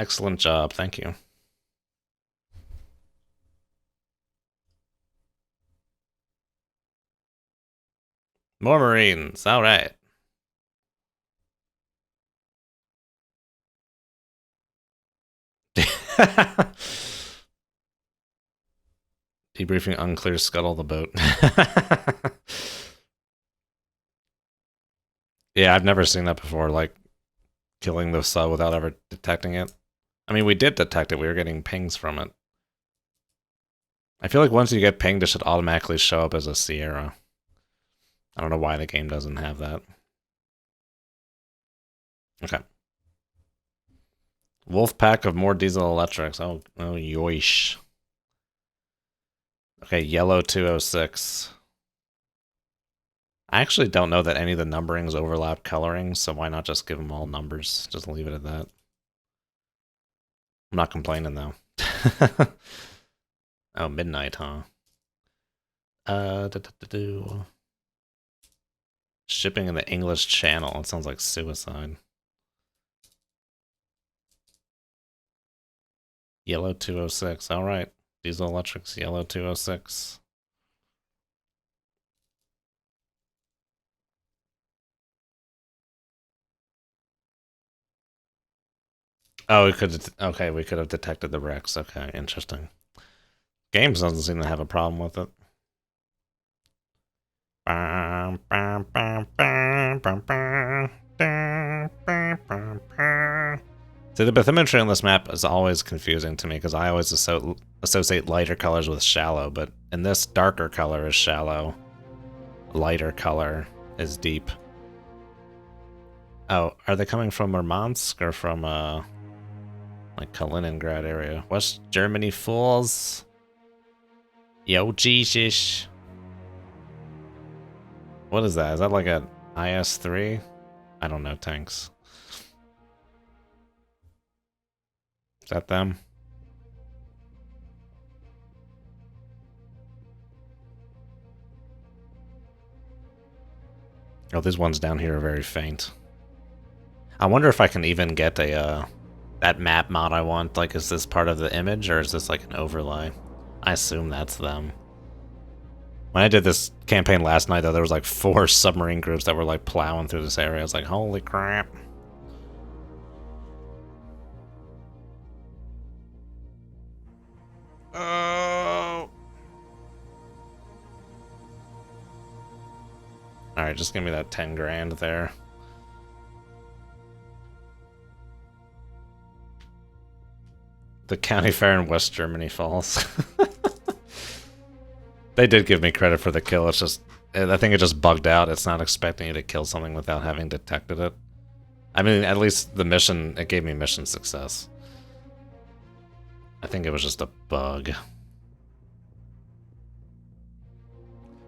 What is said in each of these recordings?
Excellent job, thank you. More Marines, alright. Debriefing unclear, scuttle the boat. Yeah, I've never seen that before, like, killing the sub without ever detecting it. I mean, we did detect it, we were getting pings from it. I feel like once you get pinged, it should automatically show up as a Sierra. I don't know why the game doesn't have that. Okay. Wolfpack of more diesel electrics. Oh, yoish. Okay, yellow 206. I actually don't know that any of the numberings overlap coloring, so why not just give them all numbers? Just leave it at that. I'm not complaining, though. Oh, midnight, huh? Shipping in the English Channel. It sounds like suicide. Yellow 206. All right. Diesel electrics, yellow 206. Oh, we could. Okay, we could have detected the wrecks. Okay, interesting. Games doesn't seem to have a problem with it. See, the bathymetry on this map is always confusing to me because I always associate lighter colors with shallow, but in this, darker color is shallow, lighter color is deep. Oh, are they coming from Murmansk or from, like Kaliningrad area? West Germany fools? Yo, Jesus. What is that? Is that like a IS-3? I don't know, tanks. Is that them? Oh, these ones down here are very faint. I wonder if I can even get a, that map mod I want. Like, is this part of the image, or is this like an overlay? I assume that's them. When I did this campaign last night, though, there was like 4 submarine groups that were like plowing through this area. I was like, holy crap. Oh. Alright, just give me that 10 grand there. The county fair in West Germany falls. They did give me credit for the kill, it's just... I think it just bugged out. It's not expecting you to kill something without having detected it. I mean, at least the mission, it gave me mission success. I think it was just a bug.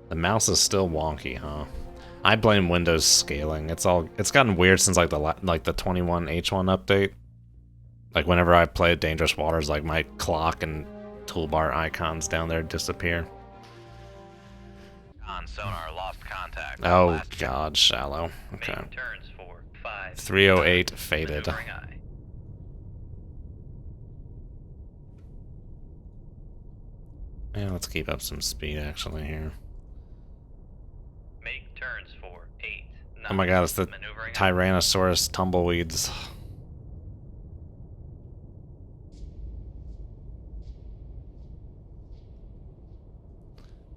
The mouse is still wonky, huh? I blame Windows scaling. It's gotten weird since like the 21H1 update. Like whenever I play Dangerous Waters, like my clock and toolbar icons down there disappear. On sonar, lost contact. Oh god, shallow. Okay. Turns for 5. 308 faded. Yeah, let's keep up some speed actually here. Make turns for 8. Oh my god, it's the Tyrannosaurus tumbleweeds.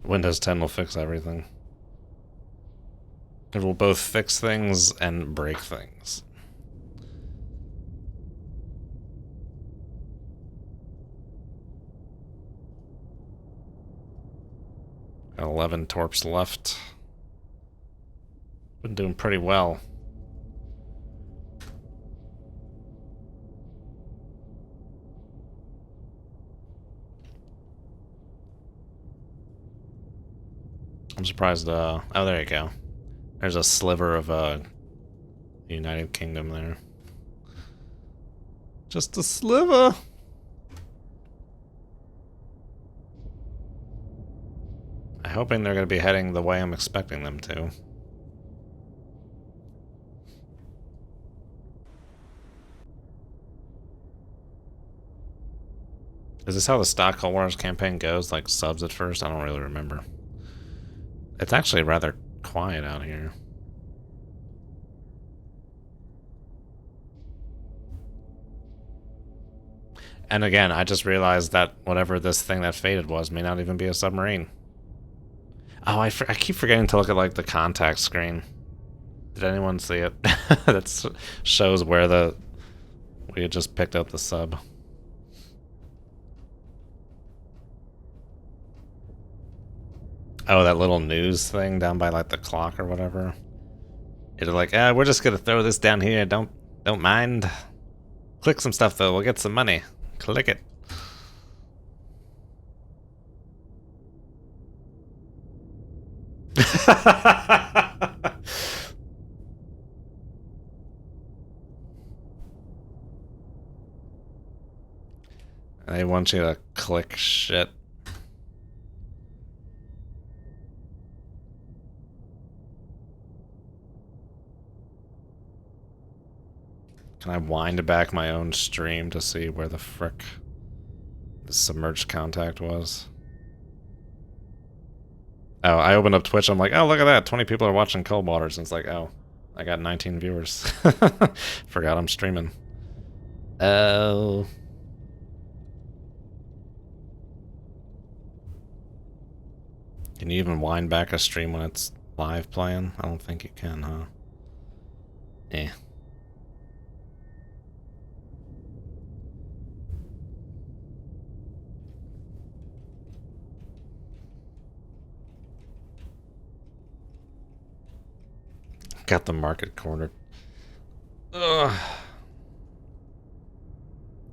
Windows 10 will fix everything. It will both fix things and break things. Got 11 torps left. Been doing pretty well. I'm surprised, oh, there you go. There's a sliver of, United Kingdom there. Just a sliver! I'm hoping they're gonna be heading the way I'm expecting them to. Is this how the stock Cold Wars campaign goes? Like subs at first? I don't really remember. It's actually rather quiet out here. And again, I just realized that whatever this thing that faded was may not even be a submarine. Oh, I keep forgetting to look at like the contact screen. Did anyone see it? That shows where we had just picked up the sub. Oh, that little news thing down by like the clock or whatever. It's like, we're just gonna throw this down here. Don't mind. Click some stuff though. We'll get some money. Click it. They want you to click shit. Can I wind back my own stream to see where the frick the submerged contact was? Oh, I opened up Twitch. I'm like, oh, look at that. 20 people are watching Cold Waters. And it's like, oh, I got 19 viewers. Forgot I'm streaming. Oh. Can you even wind back a stream when it's live playing? I don't think you can, huh? Eh. Got the market cornered. Ugh.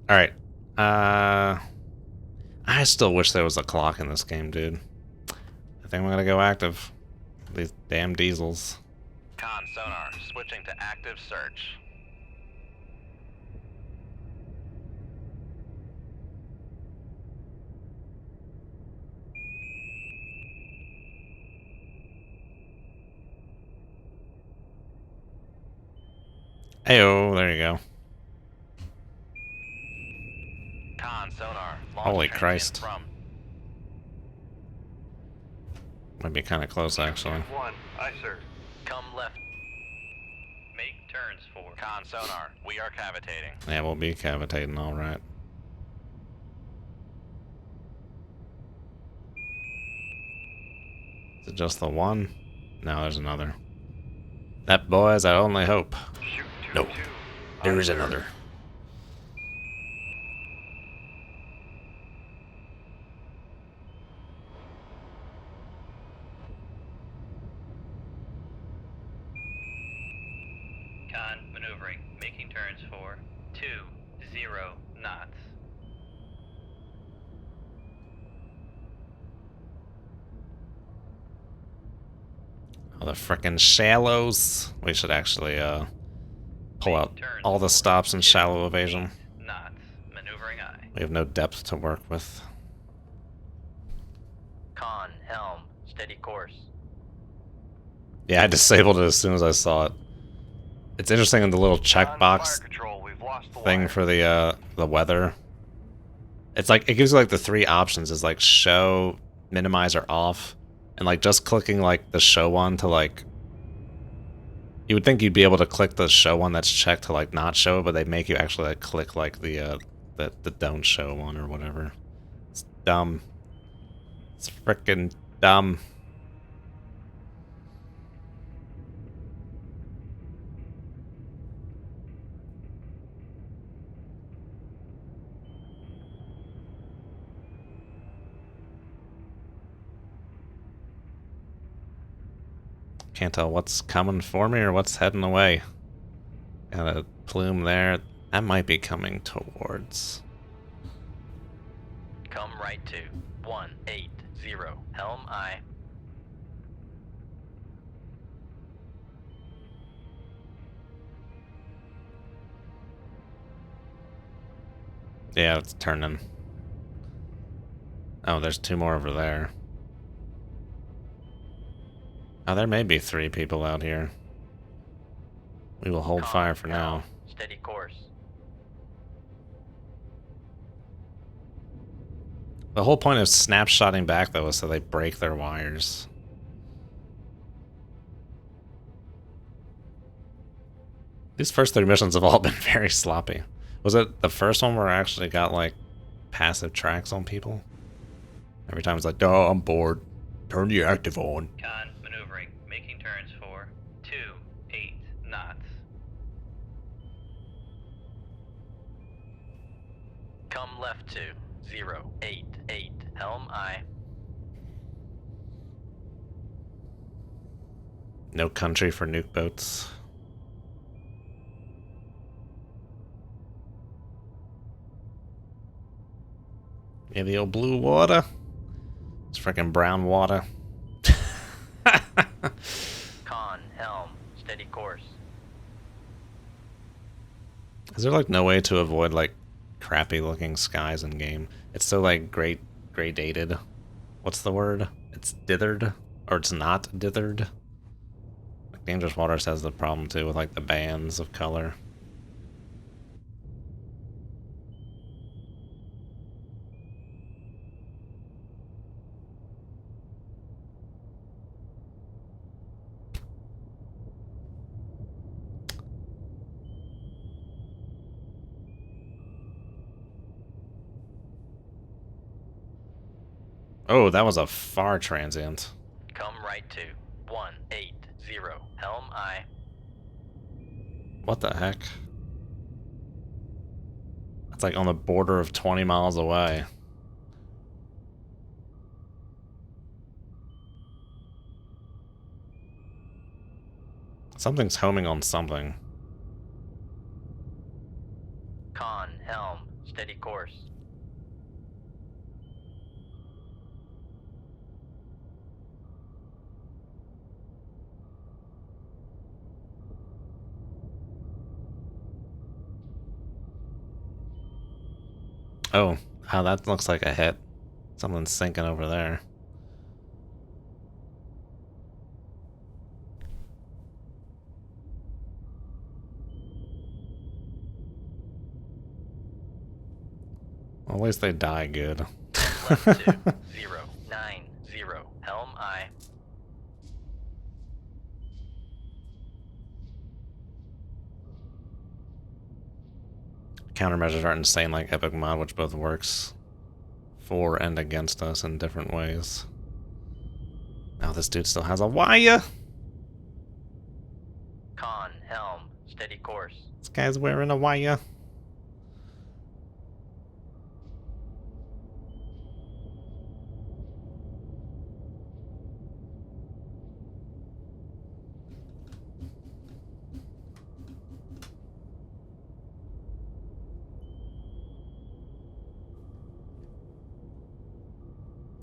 Alright. I still wish there was a clock in this game, dude. I think I'm gonna go active. These damn diesels. Con sonar, switching to active search. Heyo, there you go. Con sonar, Holy Christ. from. Might be kind of close, actually. One, aye, sir. Come left. Make turns for. Con sonar, we are cavitating. Yeah, we'll be cavitating, alright. Is it just the one? No, there's another. That boy's our only hope. Shoot, No, there is another. Con maneuvering, making turns for 20 knots. Oh, the frickin' shallows. We should actually, pull out all the stops in shallow evasion. Knots, maneuvering aye. We have no depth to work with. Con, helm, steady course. Yeah, I disabled it as soon as I saw it. It's interesting in the little Fire checkbox control, we've lost the thing wire. for the weather. It's like, it gives you like the three options is like show, minimize, or off. And like just clicking like the show one to like, you would think you'd be able to click the show one that's checked to like not show, but they make you actually like click like the don't show one or whatever. It's dumb. It's frickin' dumb. Can't tell what's coming for me or what's heading away. Got a plume there. That might be coming towards. Come right to 180. Helm aye. Yeah, it's turning. Oh, there's two more over there. Oh, there may be 3 people out here. We will hold fire for now. Steady course. The whole point of snapshotting back, though, is so they break their wires. These first 3 missions have all been very sloppy. Was it the first one where I actually got, like, passive tracks on people? Every time it's like, oh, I'm bored. Turn the active on. Con maneuvering, making turns for 28 knots. Come left to 088. Helm aye. No country for nuke boats. Yeah, the old blue water. It's freaking brown water. Con helm, steady course. Is there like no way to avoid like crappy looking skies in game? It's so like gradated. What's the word? It's dithered, or it's not dithered. Like Dangerous Waters has the problem too with like the bands of color. Oh, that was a far transient. Come right to 180. Helm aye. What the heck? That's like on the border of 20 miles away. Something's homing on something. Con helm, steady course. Oh, that looks like a hit. Something's sinking over there. Well, at least they die good. Left to 090. Helm aye. Countermeasures aren't insane like Epic Mod, which both works for and against us in different ways. Now this dude still has a wire. Con helm, steady course. This guy's wearing a wire.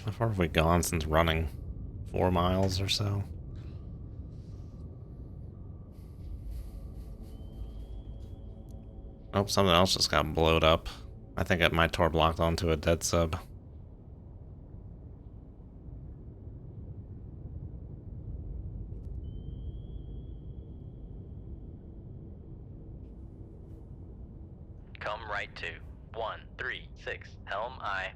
How far have we gone since running? 4 miles or so? Oh, something else just got blowed up. I think my torp locked onto a dead sub. Come right to 136. Helm aye.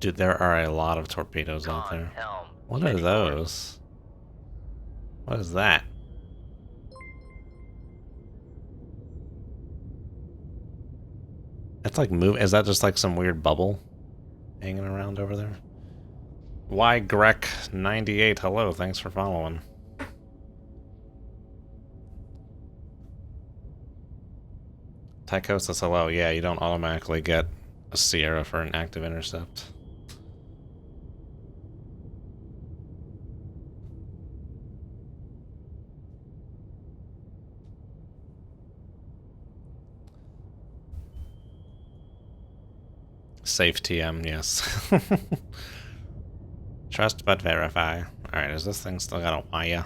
Dude, there are a lot of torpedoes out Con there. helm, What are steady those? course. What is that? That's like move. Is that just like some weird bubble hanging around over there? Y Grek 98. Hello, thanks for following. Tychosis, hello. Yeah, you don't automatically get a Sierra for an active intercept. Safe TM, yes. Trust but verify. Alright, is this thing still got a wire?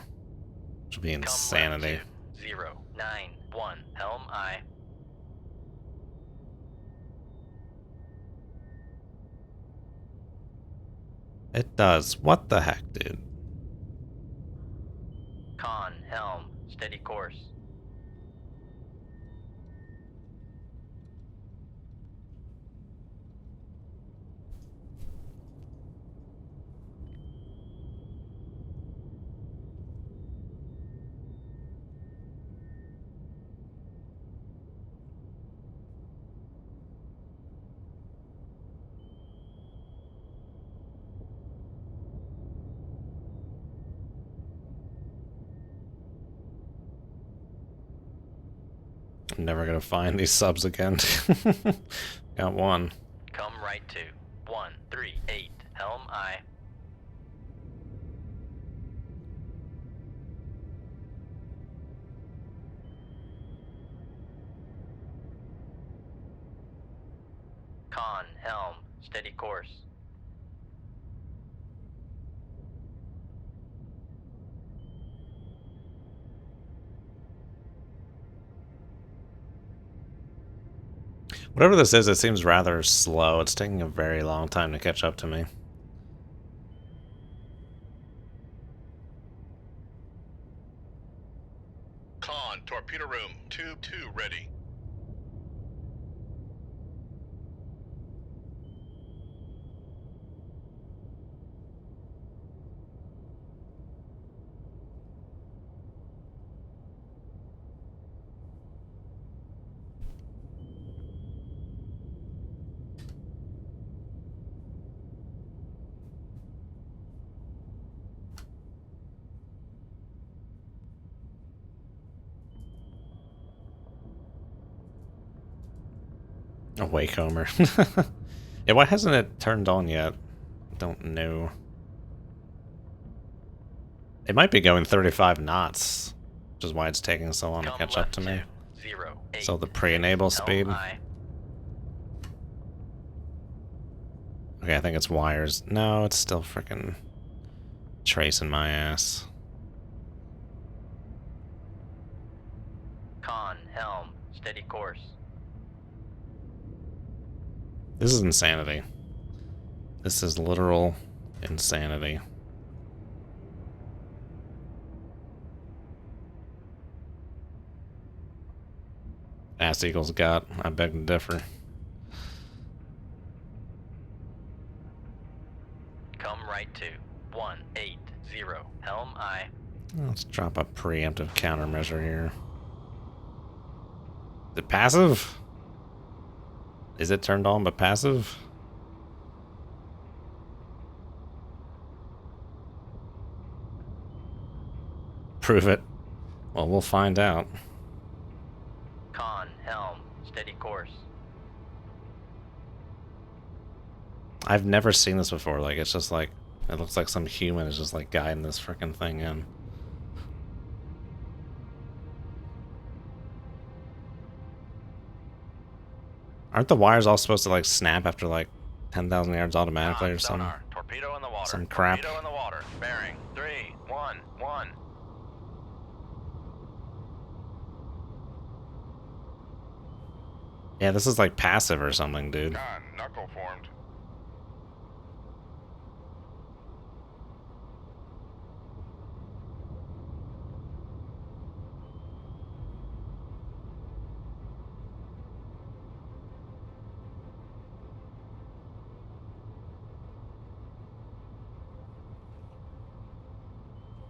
Which would be insanity. 091. Helm aye. It does. What the heck, dude? Con helm, steady course. I'm never gonna find these subs again. Got one. Come right to 138, helm aye. Con, helm, steady course. Whatever this is, it seems rather slow. It's taking a very long time to catch up to me. Con, torpedo room, tube 2 ready. A Wakehomer. Yeah, why hasn't it turned on yet? Don't know. It might be going 35 knots, which is why it's taking so long to catch up to me. 08, So the pre-enable helm speed. aye. Okay, I think it's wires. No, it's still frickin' tracing my ass. Con, helm, steady course. This is insanity. This is literal insanity. Ass Eagles got. I beg to differ. Come right to 180, helm aye. Let's drop a preemptive countermeasure here. Is it passive? Is it turned on but passive? Prove it. Well, we'll find out. Con, helm, steady course. I've never seen this before. Like, it's just like, it looks like some human is just like guiding this freaking thing in. Aren't the wires all supposed to like snap after like 10,000 yards automatically or something? Sonar, torpedo in the water. Some crap. Torpedo in the water. Bearing 3, 1, 1. Yeah, this is like passive or something, dude. Con, knuckle formed.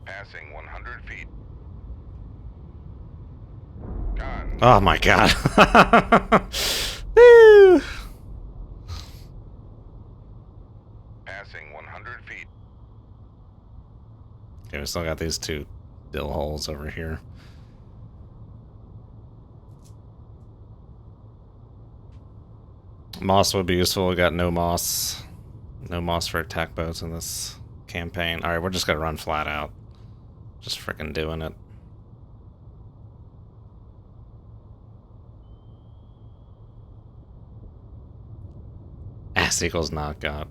Passing 100 feet. Con. Oh my god. Woo! Passing 100 feet. Okay, we still got these two dill holes over here. Moss would be useful. We got no moss. No moss for attack boats in this campaign. Alright, we're just gonna run flat out. Just freaking doing it. Ass equals not got.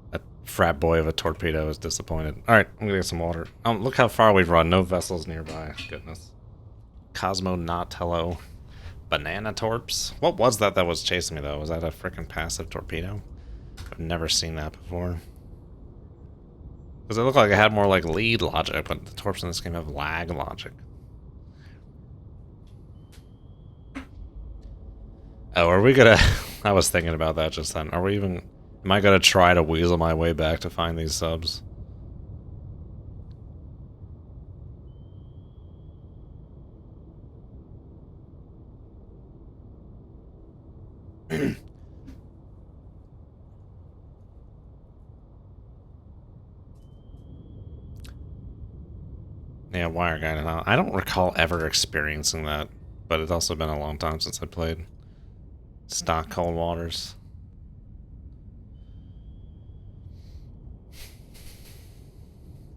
That frat boy of a torpedo is disappointed. Alright, I'm gonna get some water. Look how far we've run. No vessels nearby. Goodness. Cosmo not hello. Banana torps? What was that was chasing me though? Was that a freaking passive torpedo? I've never seen that before. Because it looked like it had more like lead logic, but the torps in this game have lag logic. Oh, are we gonna... I was thinking about that just then. Are we even... Am I gonna try to weasel my way back to find these subs? Yeah, wire guide and all. I don't recall ever experiencing that, but it's also been a long time since I played stock Cold Waters.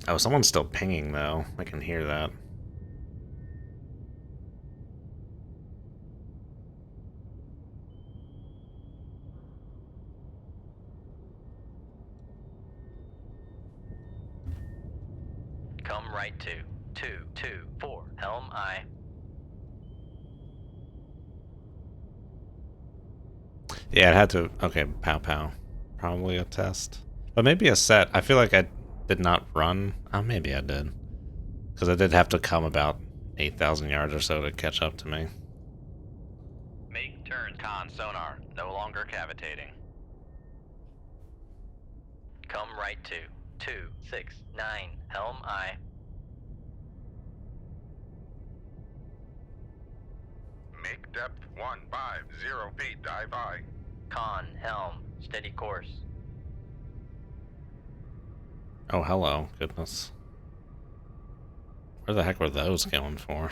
Oh, someone's still pinging though. I can hear that. Come right to 224 Helm I. Yeah, it had to... Okay, pow pow. Probably a test. But maybe a set. I feel like I did not run. Oh, maybe I did. Because I did have to come about 8,000 yards or so to catch up to me. Make turns. Con sonar. No longer cavitating. Come right to 269 Helm I. Make depth 150 feet, dive I. Con Helm. Steady course. Oh, hello. Goodness. Where the heck were those going for?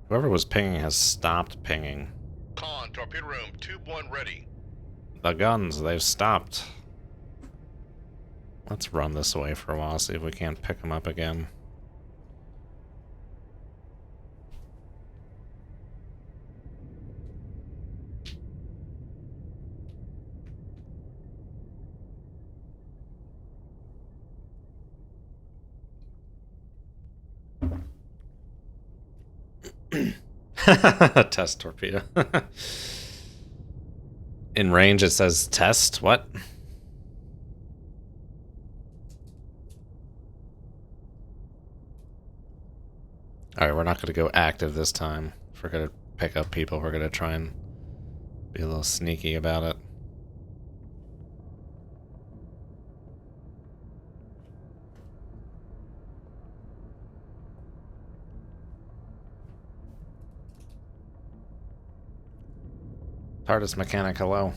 Whoever was pinging has stopped pinging. Con, torpedo room, tube 1 ready. The guns, they've stopped. Let's run this way for a while, see if we can't pick them up again. Test torpedo. In range it says test, what? Alright, we're not going to go active this time. If we're going to pick up people, we're going to try and be a little sneaky about it. TARDIS mechanic, hello.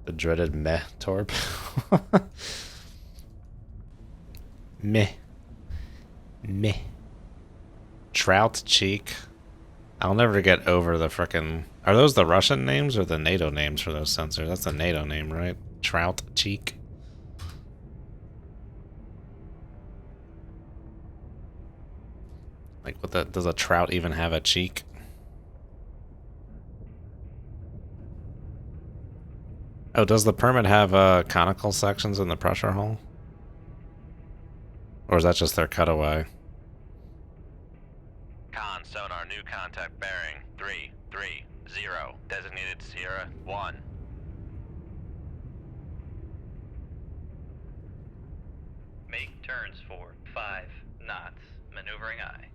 The dreaded meh torp. Meh. Meh. Trout cheek. I'll never get over the frickin'... Are those the Russian names or the NATO names for those sensors? That's the NATO name, right? Trout cheek. Like, what the... Does a trout even have a cheek? Oh, does the permit have conical sections in the pressure hull? Or is that just their cutaway? Con sonar, new contact bearing 330. Designated Sierra 1. Make turns for 5 knots. Maneuvering I.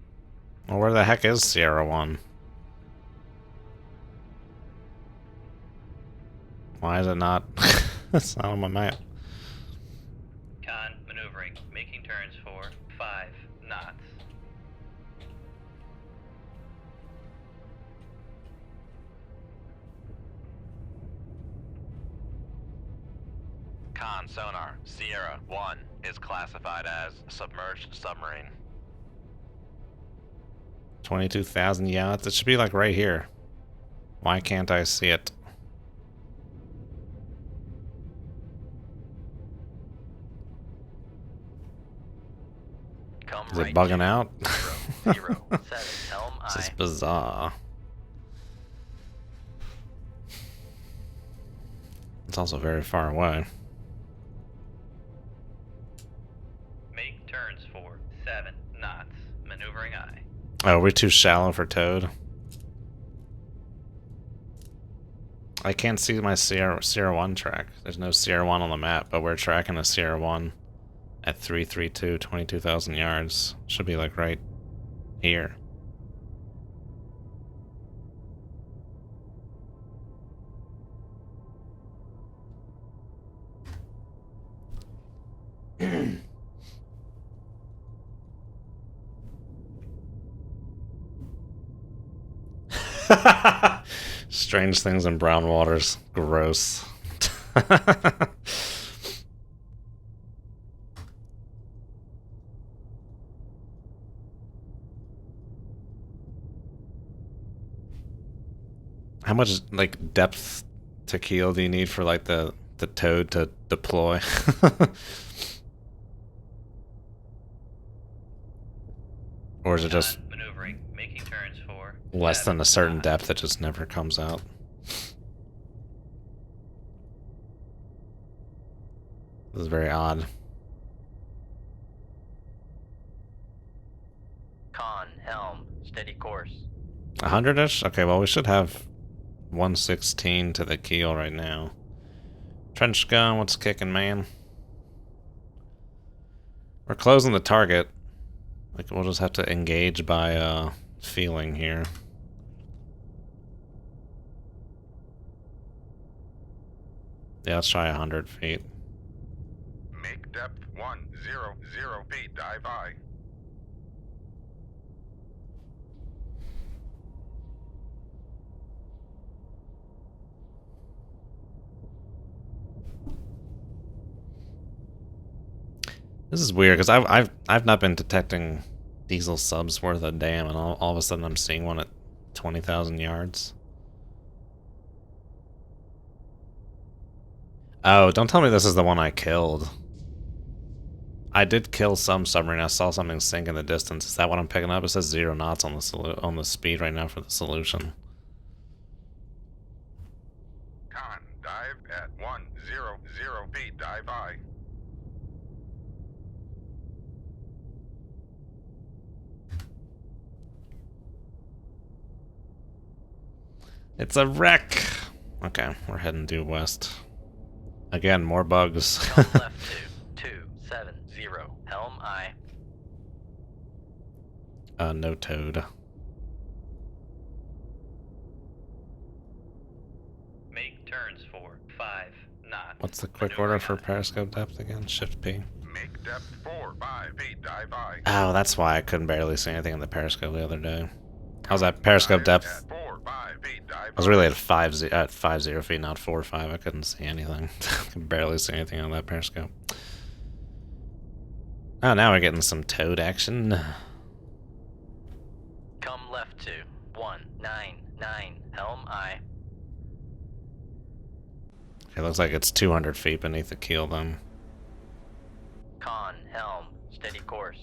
Well, where the heck is Sierra 1? Why is it not? It's not on my map. Con maneuvering. Making turns for 5 knots. Con sonar. Sierra 1 is classified as submerged submarine. 22,000 yachts. It should be like right here. Why can't I see it? Come Is right it bugging to out? 007 Helm This is I. bizarre. It's also very far away. Make turns for 7 knots. Maneuvering I. Oh, we're too shallow for Toad. I can't see my Sierra 1 track. There's no Sierra 1 on the map, but we're tracking a Sierra 1 at 332, 22,000 yards. Should be like right here. Strange things in brown waters. Gross. How much like depth to keel do you need for like the toad to deploy? Or is it just maneuvering, making turns for less than a certain depth that just never comes out? This is very odd. Con, helm, steady course. 100-ish? Okay, well we should have 116 to the keel right now. Trench gun, what's kicking, man? We're closing the target. Like, we'll just have to engage by feeling here. Yeah, let's try 100 feet. Make depth 100 feet. Dive high. This is weird because I've not been detecting diesel subs worth a damn, and all of a sudden I'm seeing one at 20,000 yards. Oh, don't tell me this is the one I killed. I did kill some submarine. I saw something sink in the distance. Is that what I'm picking up? It says 0 knots on the speed right now for the solution. Con, dive at 100 feet. Dive high. It's a wreck! Okay, we're heading due west. Again, more bugs. Helm left 270. Helm I. No toad. Make turns for 5 knots. What's the quick order for periscope depth again? Shift P. Make depth 5 feet. Dive high. Oh, that's why I couldn't barely see anything in the periscope the other day. How's that periscope depth? At 5 feet. Dive I was really at 50 feet, not 4 or 5. I couldn't see anything. I could barely see anything on that periscope. Oh, now we're getting some toad action. Come left 199. Helm I. It looks like it's 200 feet beneath the keel, then. Con, helm, steady course.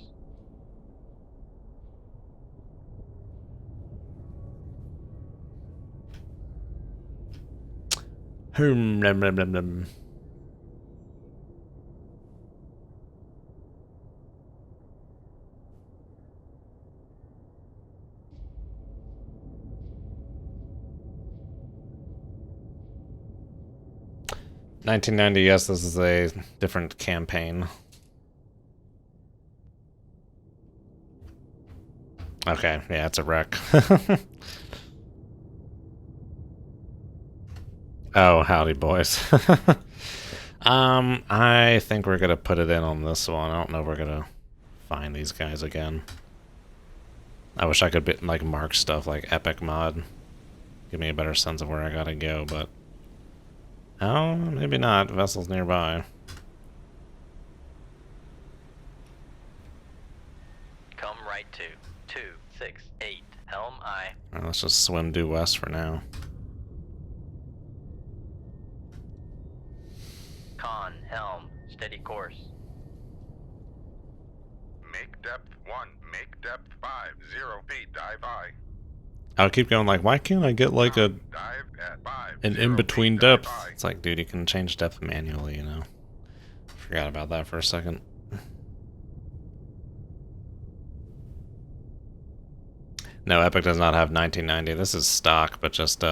Blum, blum, blum, blum. $19.90, yes, this is a different campaign. Okay, yeah, it's a wreck. Oh, howdy, boys. I think we're gonna put it in on this one. I don't know if we're gonna find these guys again. I wish I could like mark stuff like epic mod. Give me a better sense of where I gotta go, but oh, maybe not. Vessels nearby. Come right 268. Helm I. Alright, let's just swim due west for now. Con, helm, steady course. Make depth 50 feet. Dive high. I would keep going like, why can't I get like Dive at an 50 in-between feet. Dive depth? high. It's like, dude, you can change depth manually, you know. Forgot about that for a second. No, Epic does not have 1990. This is stock, but just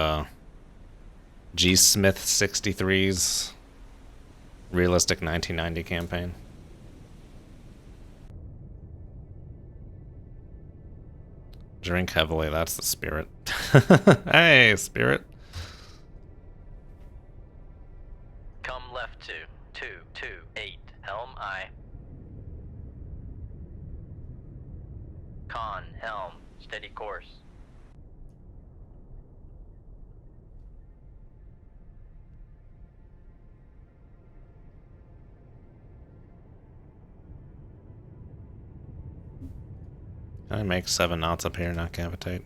G. Smith 63's realistic 1990 campaign. Drink heavily, that's the spirit. Hey, spirit. Come left to 228. Helm I. Con, helm, steady course. Can I make 7 knots up here, not cavitate?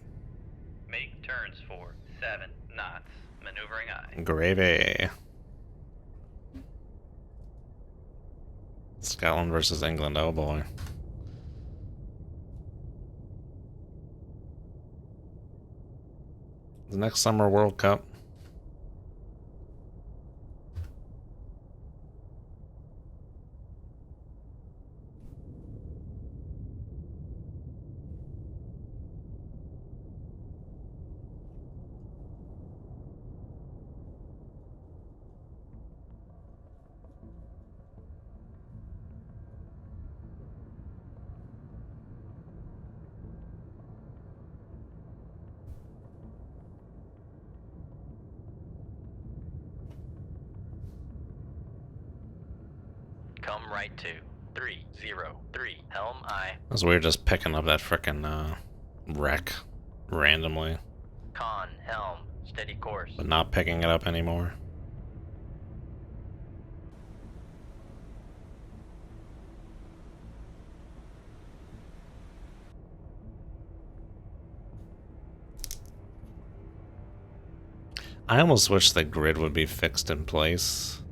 Make turns for 7 knots. Maneuvering I. Gravy. Scotland versus England, oh boy. The next summer World Cup. Come right to 303. Helm I. It was weird just picking up that frickin' wreck randomly, Con, helm, steady course. but not picking it up anymore. I almost wish the grid would be fixed in place.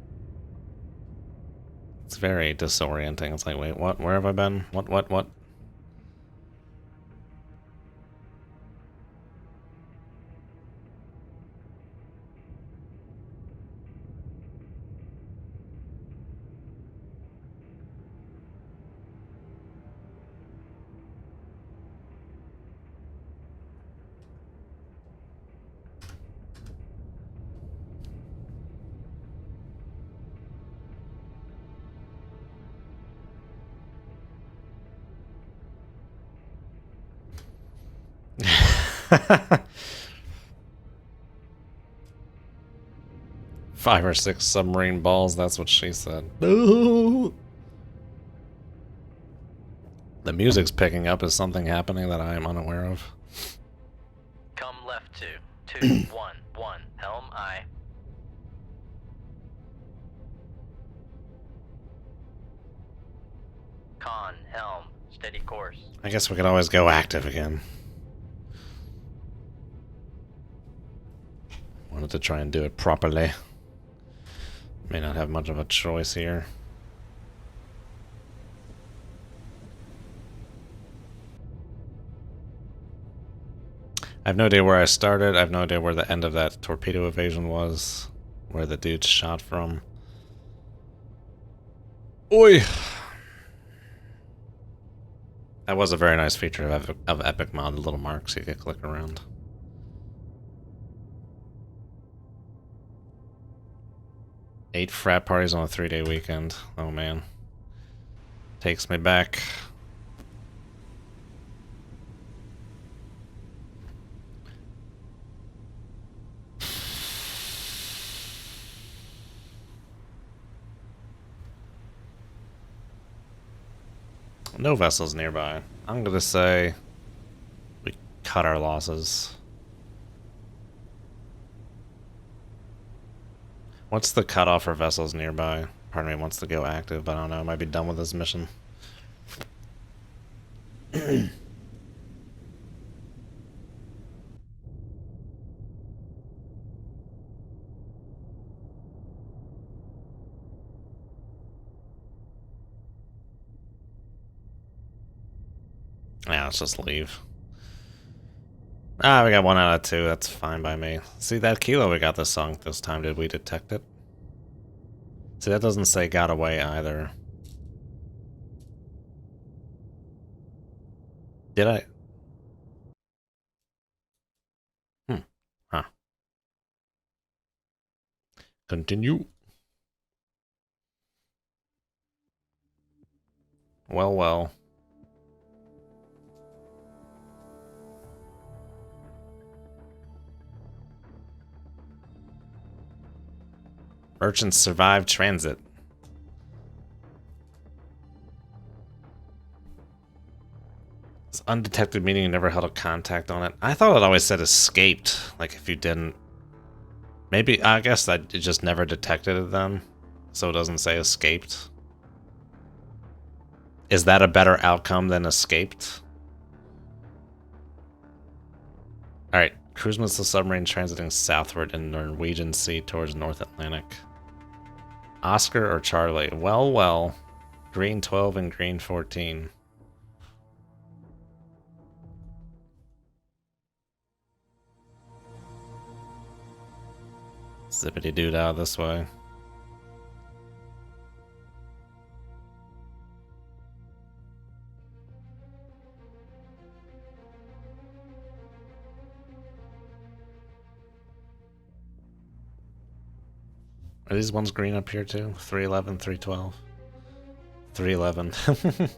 It's very disorienting. It's like, wait, what? Where have I been? What? Five or six submarine balls, that's what she said. Ooh. The music's picking up. Is something happening that I am unaware of? Come left to 211. Helm I. Con, helm, steady course. I guess we could always go active again. Wanted to try and do it properly. May not have much of a choice here. I have no idea where I started. I have no idea where the end of that torpedo evasion was. Where the dude shot from. Oi! That was a very nice feature of Epic Mod, the little marks you could click around. Eight frat parties on a 3-day weekend. Oh man. Takes me back. No vessels nearby. I'm gonna say we cut our losses. What's the cutoff for vessels nearby? Pardon me, wants to go active, but I don't know. I might be done with this mission. Yeah, let's just leave. Ah, we got 1 out of 2. That's fine by me. See, that kilo we got this sunk this time. Did we detect it? See, that doesn't say got away either. Did I? Huh. Continue. Well, well. Merchants survive transit. It's undetected, meaning you never held a contact on it. I thought it always said escaped. Like if you didn't. Maybe, I guess that it just never detected it then. So it doesn't say escaped. Is that a better outcome than escaped? Alright, cruise missile submarine transiting southward in the Norwegian Sea towards North Atlantic. Oscar or Charlie? Well, well. Green 12 and green 14. Zippity dude out this way. Are these ones green up here too? 311, 312. 311.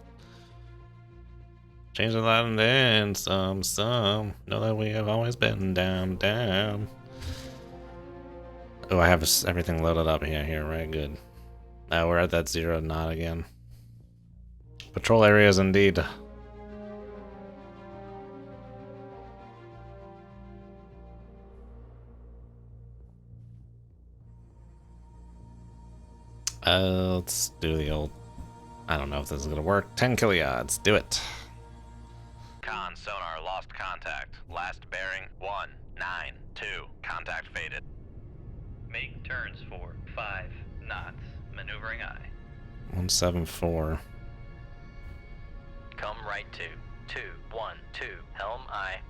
Change the light and then some. Know that we have always been down, down. Oh, I have everything loaded up here, right? Good. Now we're at that 0 knot again. Patrol areas indeed. Let's do the old... I don't know if this is gonna work. 10 killiards, do it. Con, sonar, lost contact. Last bearing, 192. Contact faded. Make turns for 5 knots. Maneuvering eye. 174. Come right to 212. Helm eye.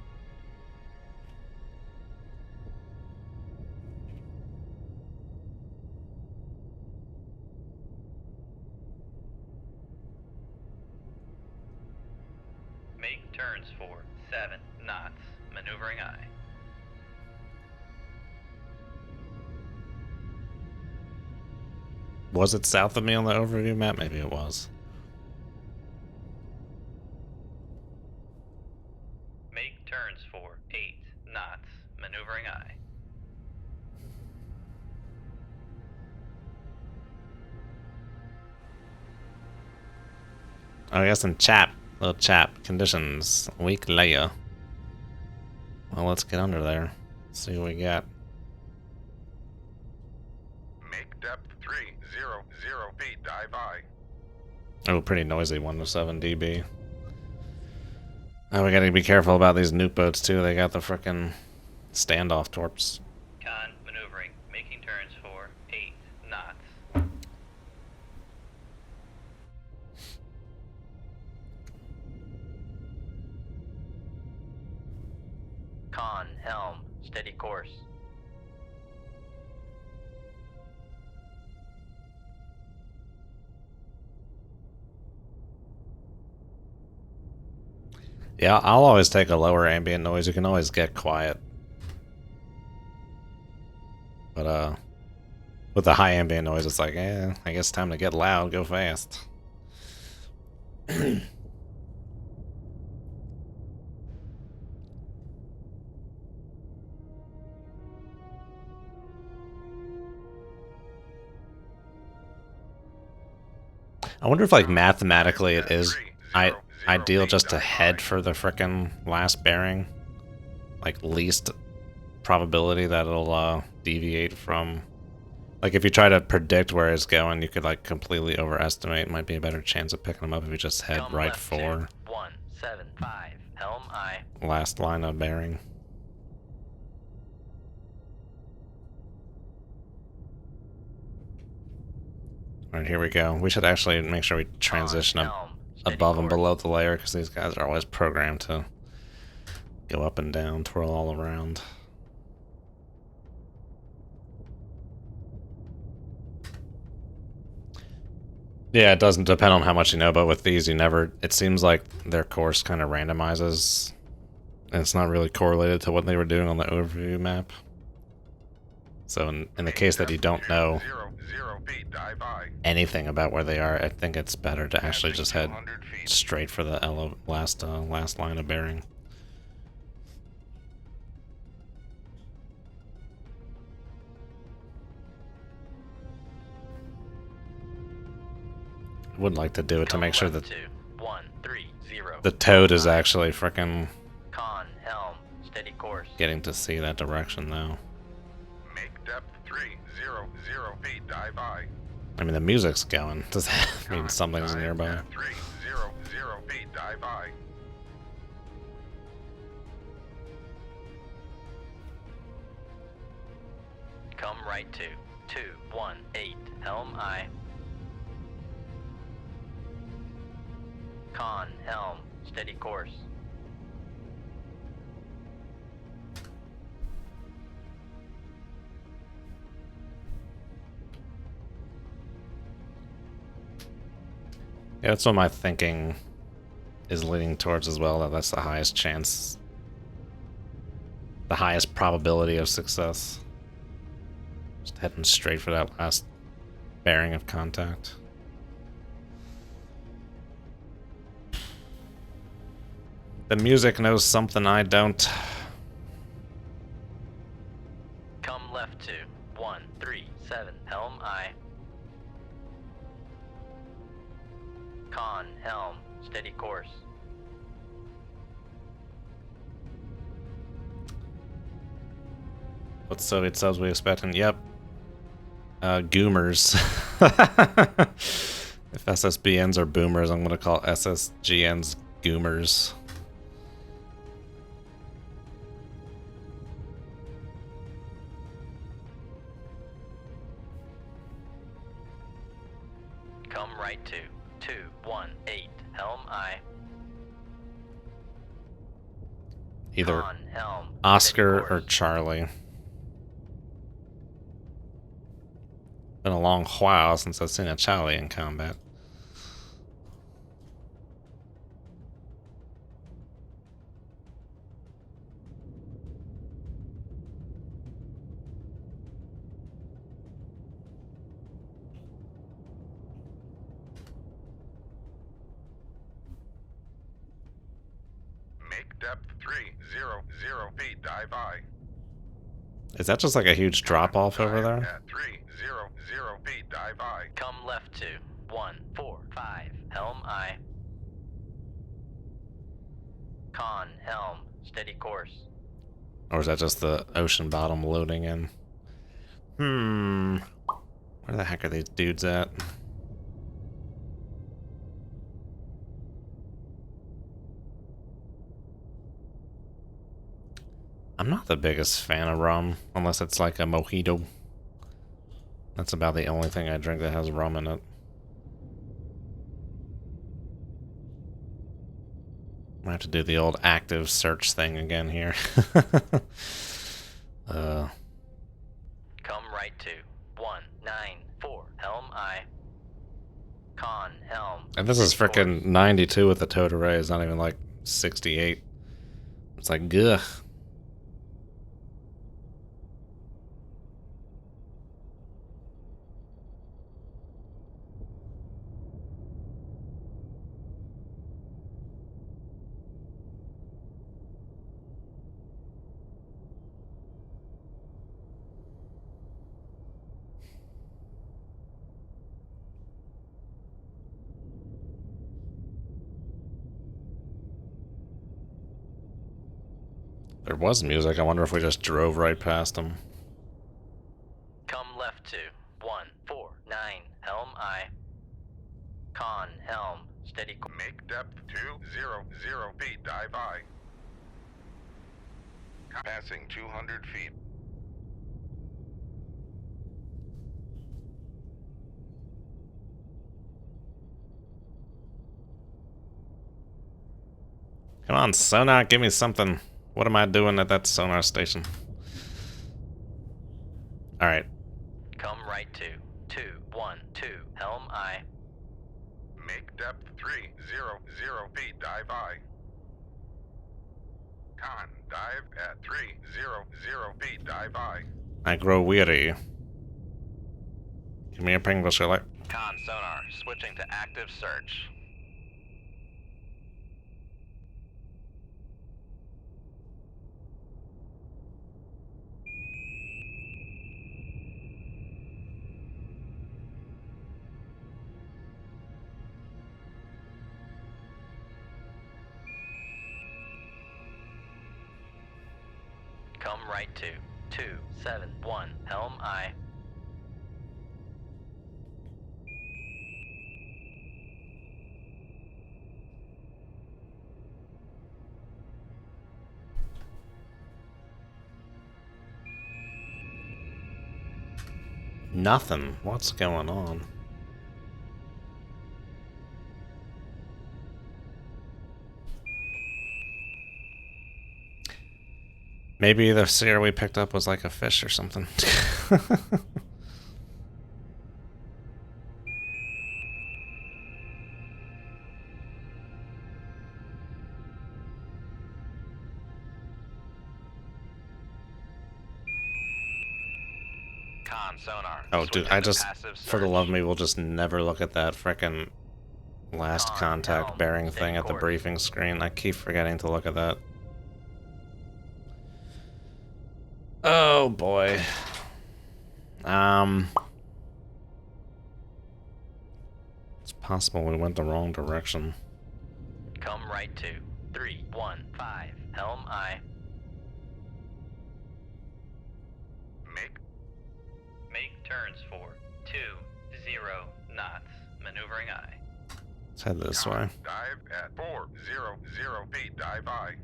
Make turns for 7 knots. Maneuvering eye. Was it south of me on the overview map? Maybe it was. Make turns for 8 knots. Maneuvering eye. Oh, yes, and chap. Little chap. Conditions. Weak layer. Well, let's get under there. See what we got. Make depth 300 feet. Dive eye. Oh, pretty noisy. 107 dB. Oh, we gotta be careful about these nuke boats, too. They got the frickin' standoff torps. Con, maneuvering. Making turns for 8 knots. Con, helm, steady course. Yeah, I'll always take a lower ambient noise. You can always get quiet. But, with the high ambient noise, it's like, I guess time to get loud, go fast. I wonder if, like, mathematically it is ideal just to head for the frickin' last bearing. Like, least probability that it'll deviate from... Like, if you try to predict where it's going, you could, like, completely overestimate. Might be a better chance of picking them up if you just head Come right left for 175. Helm eye. last line of bearing. Alright, here we go. We should actually make sure we transition Con, up helm, steady above and course. below the layer, because these guys are always programmed to go up and down, twirl all around. Yeah, it doesn't depend on how much you know, but with these, you never... It seems like their course kind of randomizes, and it's not really correlated to what they were doing on the overview map. So in the case that you don't know 200 feet, dive I. anything about where they are, I think it's better to actually Passing just head 200 feet. straight for the last line of bearing. I would like to do it to make sure that 130. the toad is actually frickin' Con, helm, steady course. getting to see that direction now. Make depth 300 feet, dive I. I mean, the music's going. Does that mean Con, something's dive nearby? at 300 feet, dive I. Come right to 218, helm I. Con, helm, steady course. Yeah, that's what my thinking is leaning towards as well, that that's the highest chance, the highest probability of success. Just heading straight for that last bearing of contact. The music knows something I don't. Come left to 137, helm I. Con, helm, steady course. What Soviet subs we expecting? Yep. Goomers. If SSBNs are boomers, I'm gonna call SSGNs goomers. Come right to 218, helm I. Either Con, helm, steady Oscar or course. Charlie. Been a long while since I've seen a Charlie in combat. Make depth 300 feet, dive I. Is that just like a huge drop off over Dive there? at 300 feet, dive I. Come left to 145, helm I. Con, helm, steady course. Or is that just the ocean bottom loading in? Where the heck are these dudes at? I'm not the biggest fan of rum, unless it's like a mojito. That's about the only thing I drink that has rum in it. I have to do the old active search thing again here. Come right to 194, helm I. Con, helm. And this is steady course. frickin' 92 with the towed array. It's not even like 68. It's like, ugh. There was music. I wonder if we just drove right past them. Come left to 149, helm I. Con, helm, steady course. Make depth 200 feet, dive I. Passing 200 feet. Come on, sonar, give me something. What am I doing at that sonar station? Alright. Come right to 212, helm I. Make depth 300 feet, dive I. Con, dive at 300 feet, dive I. I grow weary. Give me a ping visual. Con sonar, switching to active search. Come right to 271 Helm I. Nothing. What's going on? Maybe the seer we picked up was like a fish or something. Con sonar. Oh, dude, switching I to just, passive for the search. love of me, will just never look at that frickin' last Con, contact helm, bearing stay thing at the course. briefing screen. I keep forgetting to look at that. Oh boy. It's possible we went the wrong direction. Come right to 315 Helm I. Make turns for 20 knots. Maneuvering I. Let's head this way. Dive at 400 feet. Dive I.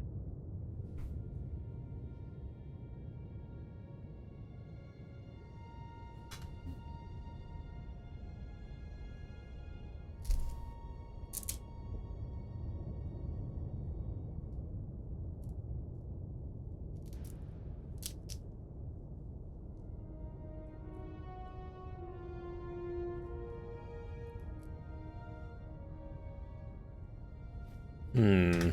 Hmm.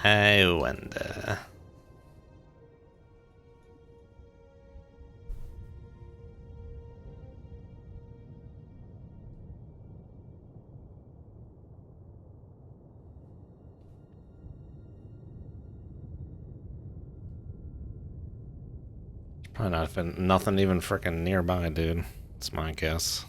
I wonder. Probably not even, nothing even frickin' nearby, dude. That's my guess.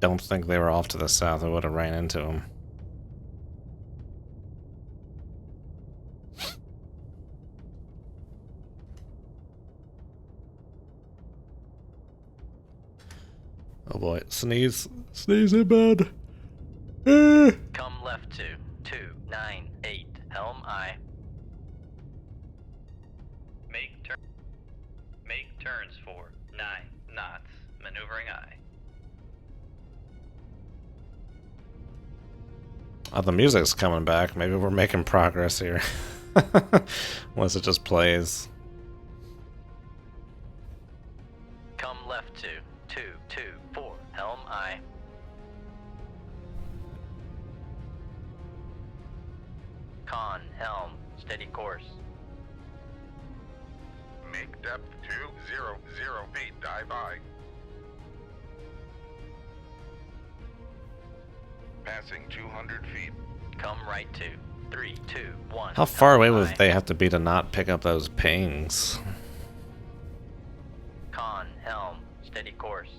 Don't think they were off to the south. I would have ran into them. Oh boy, sneeze. Sneeze in bed. Come left to 298 Helm I. Make turns for 9 knots. Maneuvering I. Oh, the music's coming back. Maybe we're making progress here. Unless it just plays. Come left to 224 Helm I. Con helm. Steady course. Make depth 200 feet. Dive I. Passing 200 feet. Come right to 321. How far away Helm would I. they have to be to not pick up those pings? Con helm. Steady course.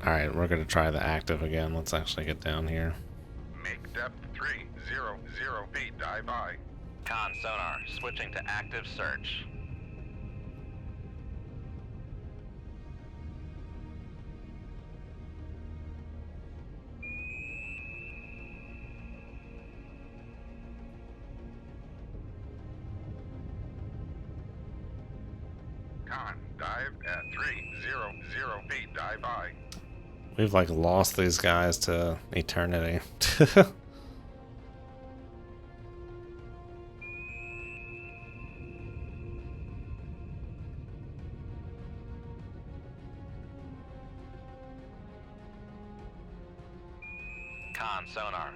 Alright, we're gonna try the active again. Let's actually get down here. Make depth 300 feet. Dive I. Con sonar. Switching to active search. Con. Dive at 300 feet. Dive I. We've like lost these guys to eternity.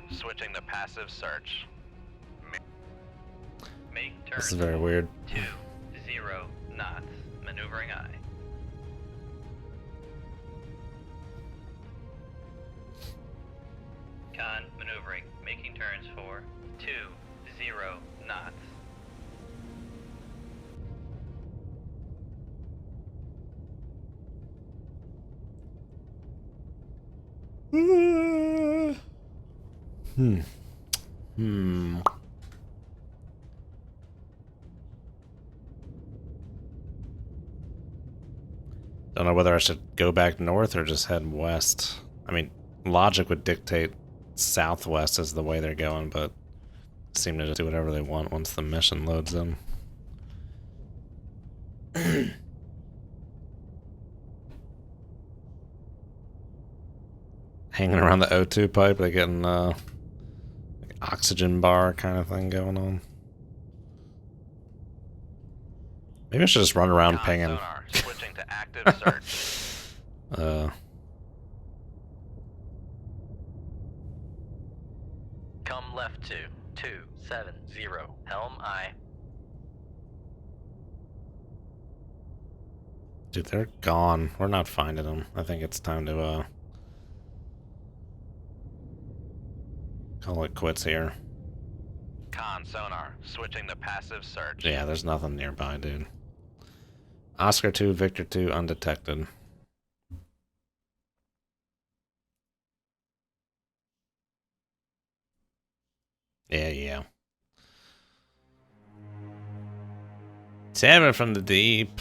switching to passive search. Make turns. This is very weird. 20 knots. Maneuvering eye. Con maneuvering. Making turns for 20 knots. Don't know whether I should go back north or just head west. I mean, logic would dictate southwest is the way they're going, but seem to just do whatever they want once the mission loads in. Hanging around the O2 pipe, they're getting like oxygen bar kind of thing going on. Maybe I should just run around pinging. Sonar, switching to active search. Come left to 270. Helm eye. Dude, they're gone. We're not finding them. I think it's time to call it quits here. Con sonar, switching to passive search. Yeah, there's nothing nearby, dude. Oscar 2, Victor 2, undetected. Yeah. Terror from the deep.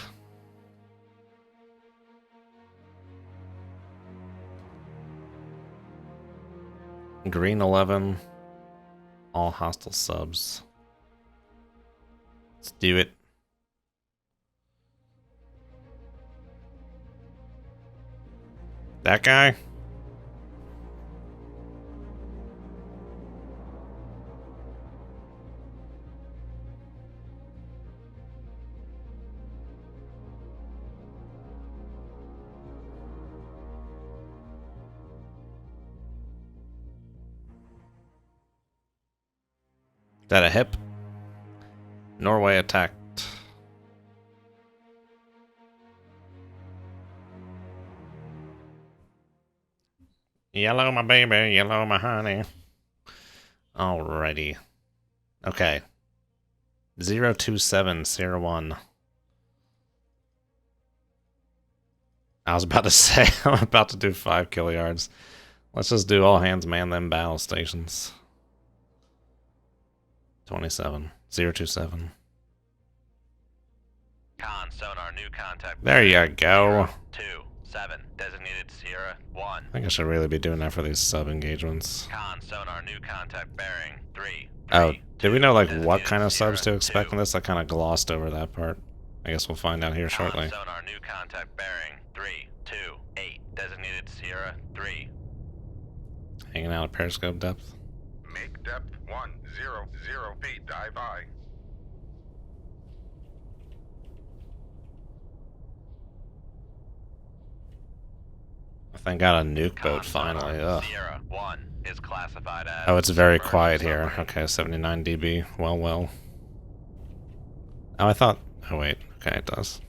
Green 11. All hostile subs. Let's do it. That guy? Is that a hip? Norway attacked. Yellow, my baby. Yellow, my honey. Alrighty. Okay. 02701. I was about to say, I'm about to do 5 kill yards. Let's just do all hands man them battle stations. 27. 027. Con sonar, new contact. There you go. 27. Designated Sierra 1. I think I should really be doing that for these sub engagements. Con sonar, new contact bearing 3. Oh, did we know like what Designated kind of subs to Sierra expect 2. in this? I kind of glossed over that part. I guess we'll find out here shortly. Con sonar, new contact bearing 328. Designated Sierra 3. Hanging out at periscope depth. Make depth 100 feet. Dive eye. I think got a nuke Con boat finally. sonar, Ugh. Sierra 1 is classified as. Oh, it's very submerged quiet here. submarine. Okay, 79 dB. Well. Oh, I thought... Oh, wait. Okay, it does.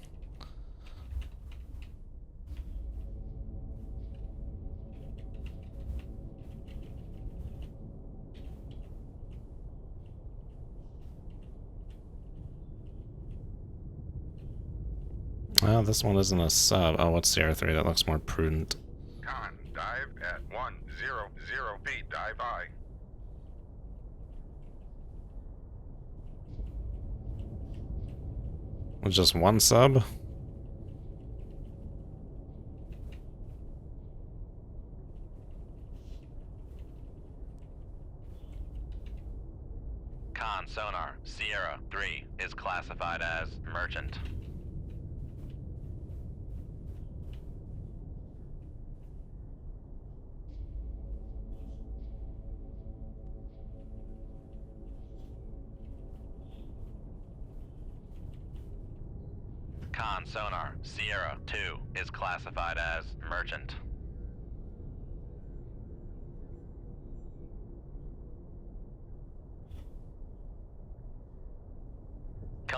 Well, this one isn't a sub. Oh, what's CR3? That looks more prudent. Con, dive at 100 feet. Dive eye. With just one sub? Con sonar, Sierra 3 is classified as merchant. Con sonar, Sierra 2 is classified as merchant.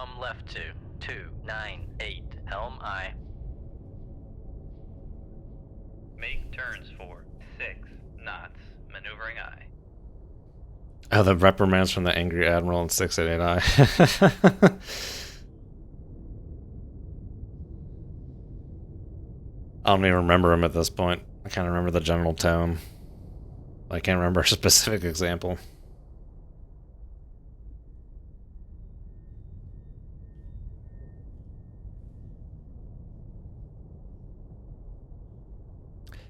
Come left to 298, helm aye. Make turns for 6 knots, maneuvering aye. Oh, the reprimands from the angry admiral in 688I. I don't even remember him at this point. I kind of remember the general tone. I can't remember a specific example.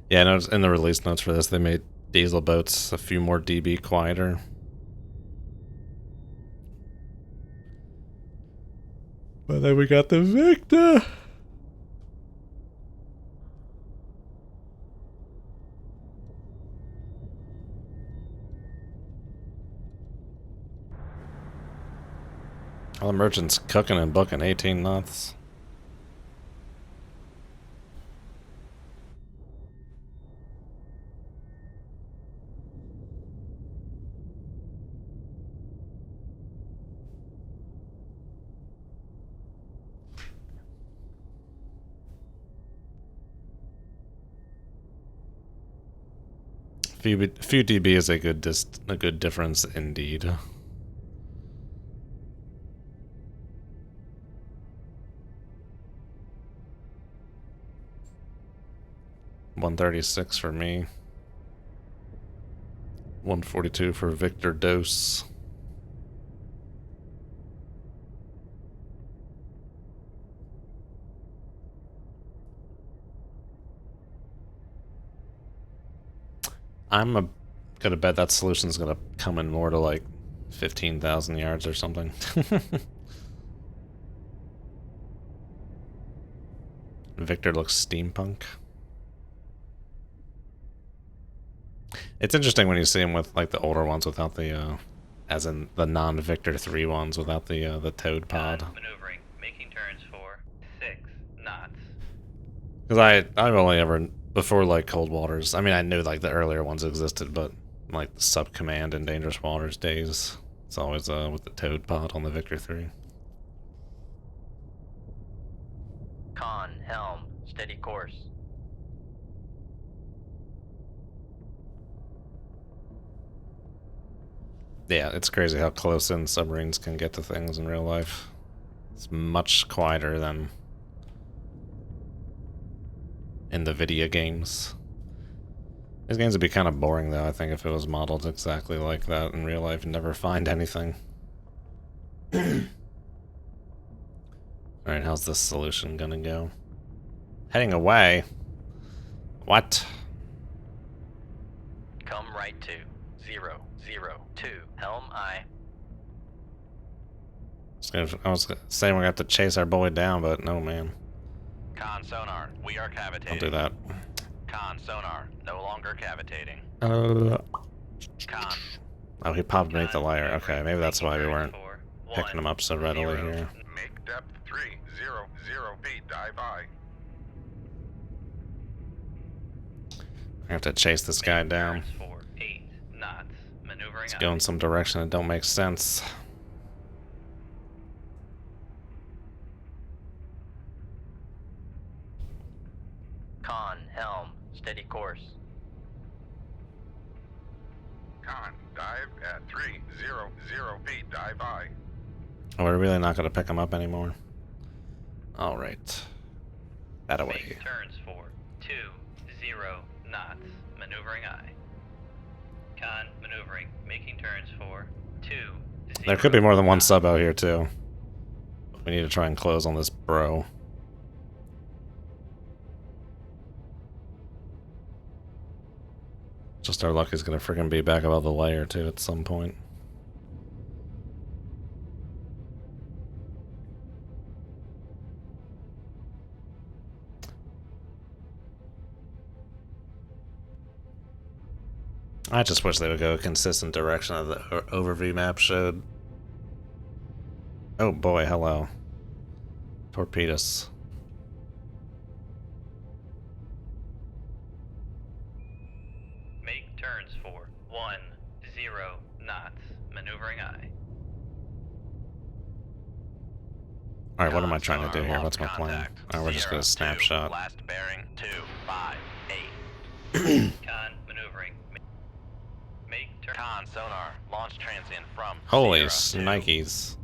Yeah, no, in the release notes for this, they made diesel boats a few more dB quieter. But then we got the Victor! Well, the merchant's cooking and booking 18 knots. Few dB is a good difference indeed. $136 for me. 142 for Victor Dose. I'm gonna bet that solution's gonna come in more to like 15,000 yards or something. Victor looks steampunk. It's interesting when you see him with like the older ones without the, as in the non-Victor 3 ones without the Toad pod. Maneuvering, making turns for 6 knots. Because I've only ever, before like Cold Waters, I mean I knew like the earlier ones existed, but like the Sub-Command and Dangerous Waters days, it's always with the Toad pod on the Victor 3. Con, helm, steady course. Yeah, it's crazy how close in submarines can get to things in real life. It's much quieter than in the video games. These games would be kind of boring though, I think, if it was modeled exactly like that in real life and never find anything. Alright, how's this solution gonna go? Heading away? What? Come right to 002, helm aye. I was saying we're gonna have to chase our boy down, but no, man. Con sonar, we are cavitating. Don't do that. Con sonar, no longer cavitating. Con. Oh, he popped beneath the layer. Okay, maybe that's why we weren't picking him up so readily here. Make depth 300 feet, dive high. I have to chase this guy down. Turns for 8 knots, maneuvering Let's aye. go in some direction that don't make sense. Con, helm, steady course. Con, dive at 300 feet, dive high. Oh, we're really not going to pick him up anymore. Alright. That away. Make turns for 20 knots, maneuvering aye. Con, maneuvering, making turns for 20. There could be more than one sub out here, too. We need to try and close on this bro. Just our luck is going to freaking be back above the layer, too, at some point. I just wish they would go a consistent direction of the overview map showed. Oh boy, hello. Torpedoes. Make turns for 10 knots, maneuvering aye. Alright, what am I Con trying to sonar do here? lost What's my plan? contact. Alright, we're just gonna 0, 2, snapshot. last bearing 2, 5, 8. Con maneuvering. Make turn. Con sonar launch transient from Holy Sierra 2. snikes.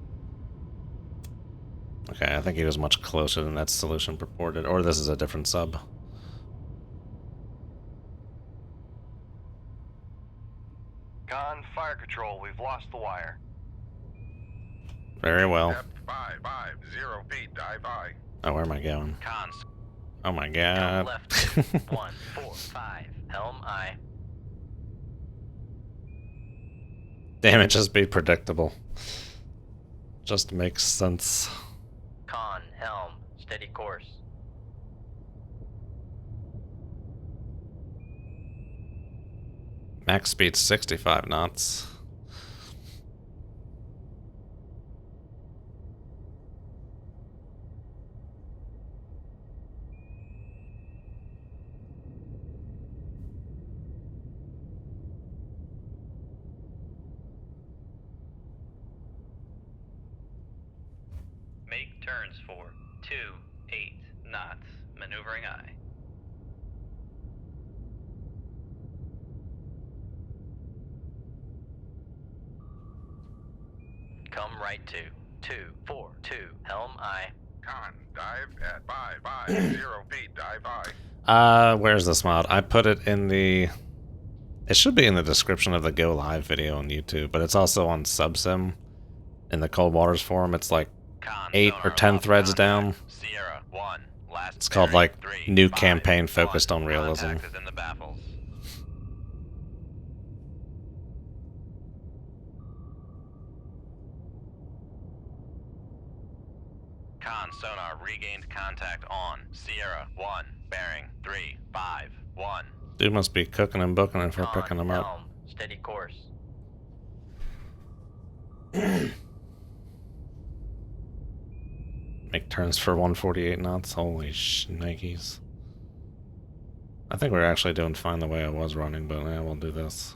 Okay, I think he was much closer than that solution purported. Or this is a different sub. Con, fire control, we've lost the wire. Very well. Depth 550 feet, dive I. Oh, where am I going? Con Oh my come god. left 1, 4, 5. Helm I. Damn it, just be predictable. Just makes sense. Con helm steady course. Max speed 65 knots. Make turns for 28 knots. Maneuvering I. Come right 2, 4, 2. Helm I. Con, dive at 550 feet, dive I. Where's this mod? I put it in the... It should be in the description of the Go Live video on YouTube, but it's also on Subsim. In the Cold Waters forum, it's like Con 8 sonar or 10 lost threads contact. down. Sierra 1. Last It's called, bearing, like, 3, New 5, Campaign 1. Focused on Realism. Contact is in the baffles. Con sonar regained contact on Sierra 1. Bearing 3, 5, 1. Dude must be cooking and booking if we're Con picking them up. helm steady course. Make turns for 148 knots. Holy shnikes. I think we're actually doing fine the way I was running, but yeah, we'll do this.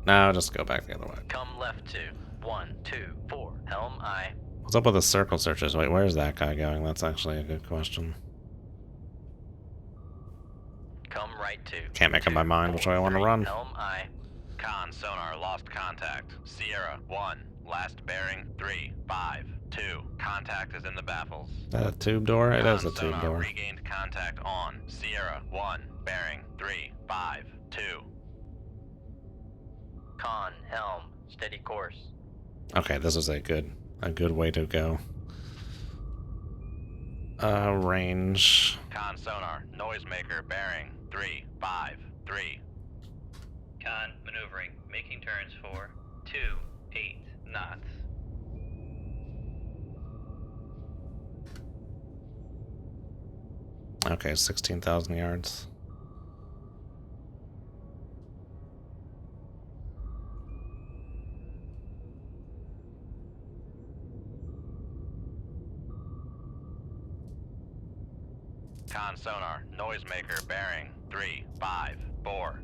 No, just go back the other way. Come left 2, 1, 2, 4. Helm I. What's up with the circle searches? Wait, where's that guy going? That's actually a good question. Come right 2. Can't make up 2, my mind which way I want to 3. run. Helm I. Con sonar lost contact. Sierra 1. Last bearing 3, 5, 2. Contact is in the baffles. Is that a tube door? It is a Con tube sonar door. regained contact on Sierra 1. Bearing 3, 5, 2. Con helm steady course. Okay, this is a good way to go. Range. Con sonar noisemaker bearing 3, 5, 3. Con maneuvering. Making turns for 28 knots. Okay, 16,000 yards. Con sonar noisemaker bearing 3, 5, 4.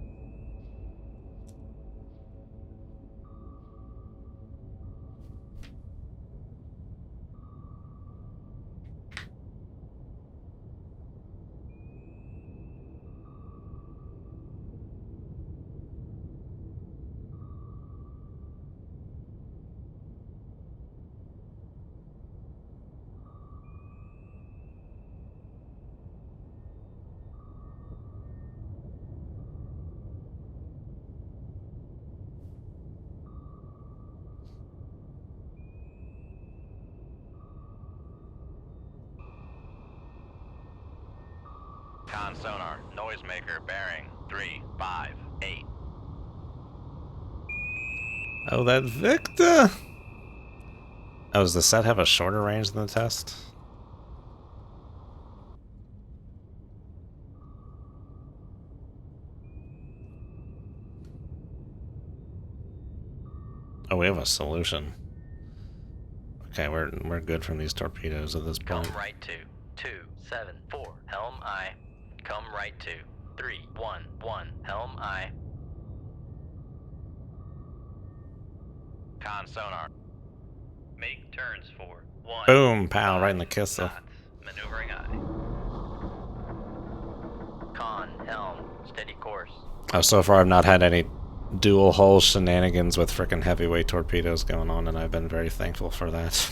Con sonar noisemaker bearing 3, 5, 8. Oh, that Victor! Oh, does the set have a shorter range than the test? Oh, we have a solution. Okay, we're good from these torpedoes at this Come point. right 2, 2, 7, 4. Helm I. Come right 2, 3, 1, 1. Helm I. Con sonar Make turns for 1. Boom, pow, right in the 5 kisser. knots. Maneuvering aye. Con, helm, steady course. Oh, so far I've not had any dual hull shenanigans with frickin' heavyweight torpedoes going on, and I've been very thankful for that.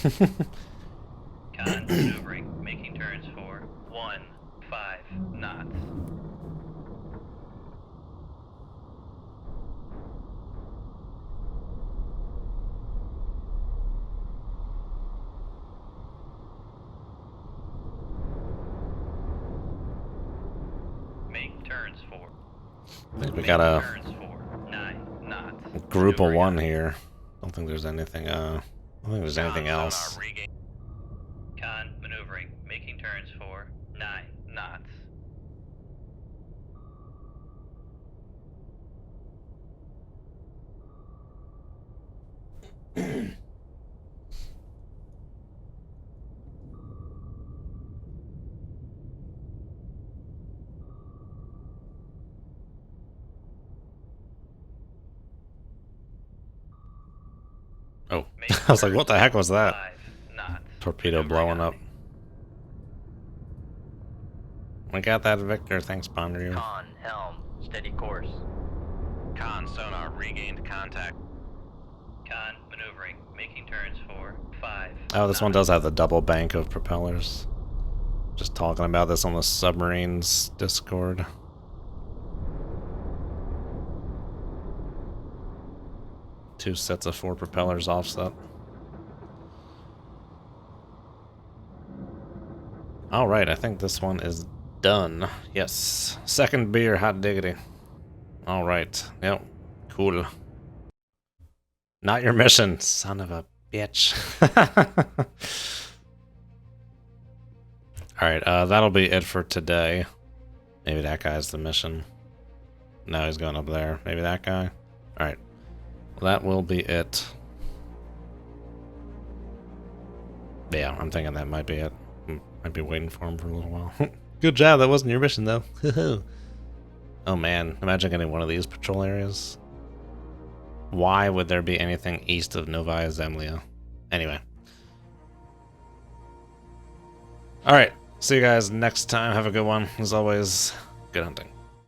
Con maneuvering, making turns for 1, 5 knots. Make turns for. I think we Make got a turns for 9 knots. group of Maneuvering one aye. here. Don't think there's anything, I don't think there's anything Con, else. sonar regain. Con maneuvering, making turns for 9 knots. Oh, Make I was like, turns what the heck for was that? 5 knots. Torpedo Maneuvering blowing up. aye. We got that, Victor. Thanks, Pondriu. Con, helm, steady course. Con, sonar regained contact. Con maneuvering, making turns for 5. Oh, this one knots. does have the double bank of propellers. Just talking about this on the submarines Discord. Two sets of 4 propellers offset. Alright, I think this one is done. Yes. Second beer, hot diggity. Alright. Yep. Cool. Not your mission, son of a bitch. Alright, that'll be it for today. Maybe that guy's the mission. No, he's going up there. Maybe that guy? Alright. Well, that will be it. Yeah, I'm thinking that might be it. Might be waiting for him for a little while. Good job, that wasn't your mission though. Oh man, imagine getting one of these patrol areas. Why would there be anything east of Novaya Zemlya? Anyway. Alright, see you guys next time. Have a good one. As always, good hunting.